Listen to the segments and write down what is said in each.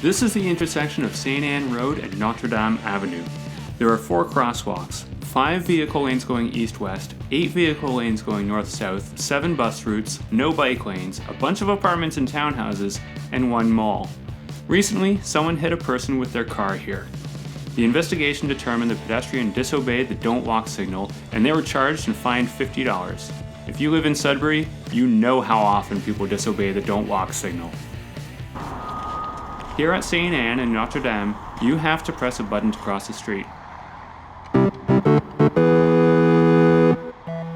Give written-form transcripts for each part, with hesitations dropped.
This is the intersection of St. Anne Road and Notre Dame Avenue. There are 4 crosswalks, 5 vehicle lanes going east-west, 8 vehicle lanes going north-south, 7 bus routes, no bike lanes, a bunch of apartments and townhouses, and 1 mall. Recently, someone hit a person with their car here. The investigation determined the pedestrian disobeyed the don't walk signal, and they were charged and fined $50. If you live in Sudbury, you know how often people disobey the don't walk signal. Here at St. Anne and Notre Dame, you have to press a button to cross the street.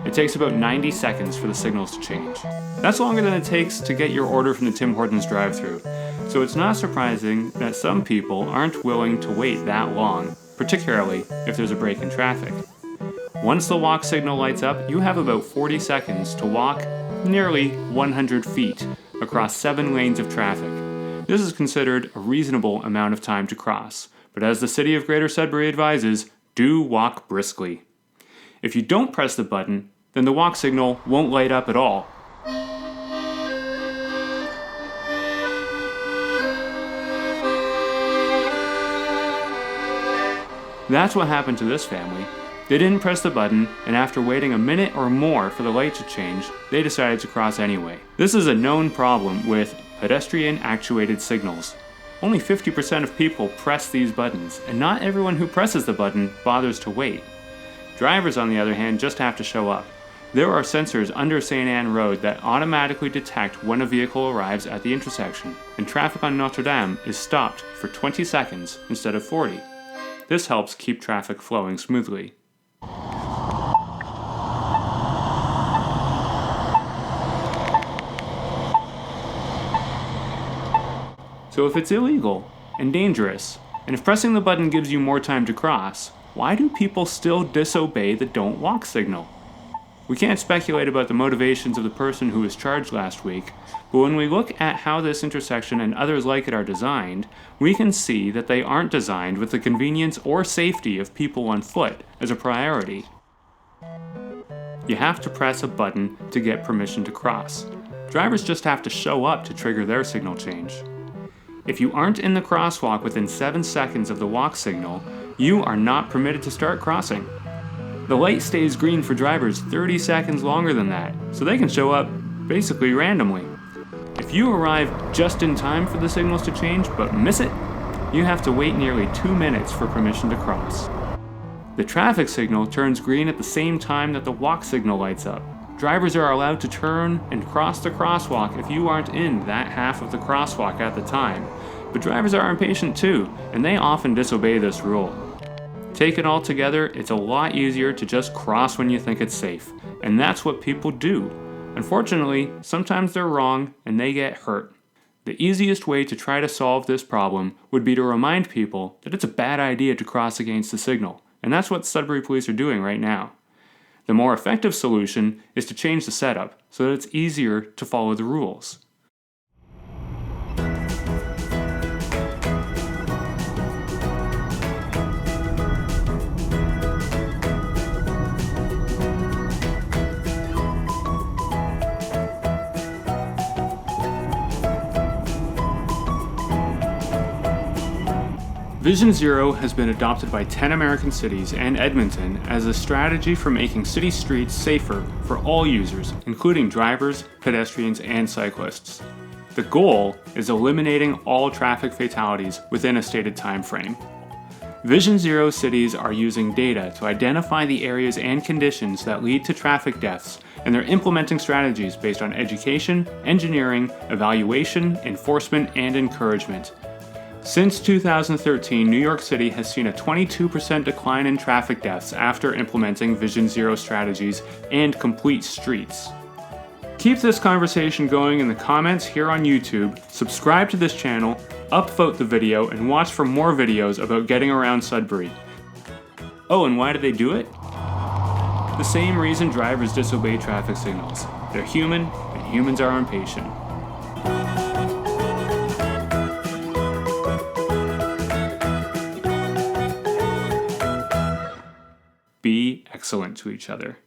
It takes about 90 seconds for the signals to change. That's longer than it takes to get your order from the Tim Hortons drive-thru, so it's not surprising that some people aren't willing to wait that long, particularly if there's a break in traffic. Once the walk signal lights up, you have about 40 seconds to walk nearly 100 feet across 7 lanes of traffic. This is considered a reasonable amount of time to cross, but as the City of Greater Sudbury advises, do walk briskly. If you don't press the button, then the walk signal won't light up at all. That's what happened to this family. They didn't press the button, and after waiting a minute or more for the light to change, they decided to cross anyway. This is a known problem with pedestrian-actuated signals. Only 50% of people press these buttons, and not everyone who presses the button bothers to wait. Drivers, on the other hand, just have to show up. There are sensors under St. Anne Road that automatically detect when a vehicle arrives at the intersection, and traffic on Notre Dame is stopped for 20 seconds instead of 40. This helps keep traffic flowing smoothly. So if it's illegal and dangerous, and if pressing the button gives you more time to cross, why do people still disobey the don't walk signal? We can't speculate about the motivations of the person who was charged last week, but when we look at how this intersection and others like it are designed, we can see that they aren't designed with the convenience or safety of people on foot as a priority. You have to press a button to get permission to cross. Drivers just have to show up to trigger their signal change. If you aren't in the crosswalk within 7 seconds of the walk signal, you are not permitted to start crossing. The light stays green for drivers 30 seconds longer than that, so they can show up basically randomly. If you arrive just in time for the signals to change but miss it, you have to wait nearly 2 minutes for permission to cross. The traffic signal turns green at the same time that the walk signal lights up. Drivers are allowed to turn and cross the crosswalk if you aren't in that half of the crosswalk at the time, but drivers are impatient too, and they often disobey this rule. Taken all together, it's a lot easier to just cross when you think it's safe, and that's what people do. Unfortunately, sometimes they're wrong and they get hurt. The easiest way to try to solve this problem would be to remind people that it's a bad idea to cross against the signal, and that's what Sudbury Police are doing right now. The more effective solution is to change the setup so that it's easier to follow the rules. Vision Zero has been adopted by 10 American cities and Edmonton as a strategy for making city streets safer for all users, including drivers, pedestrians, and cyclists. The goal is eliminating all traffic fatalities within a stated time frame. Vision Zero cities are using data to identify the areas and conditions that lead to traffic deaths, and they're implementing strategies based on education, engineering, evaluation, enforcement, and encouragement. Since 2013, New York City has seen a 22% decline in traffic deaths after implementing Vision Zero strategies and complete streets. Keep this conversation going in the comments here on YouTube, subscribe to this channel, upvote the video, and watch for more videos about getting around Sudbury. Oh, and why do they do it? The same reason drivers disobey traffic signals. They're human, and humans are impatient. Be excellent to each other.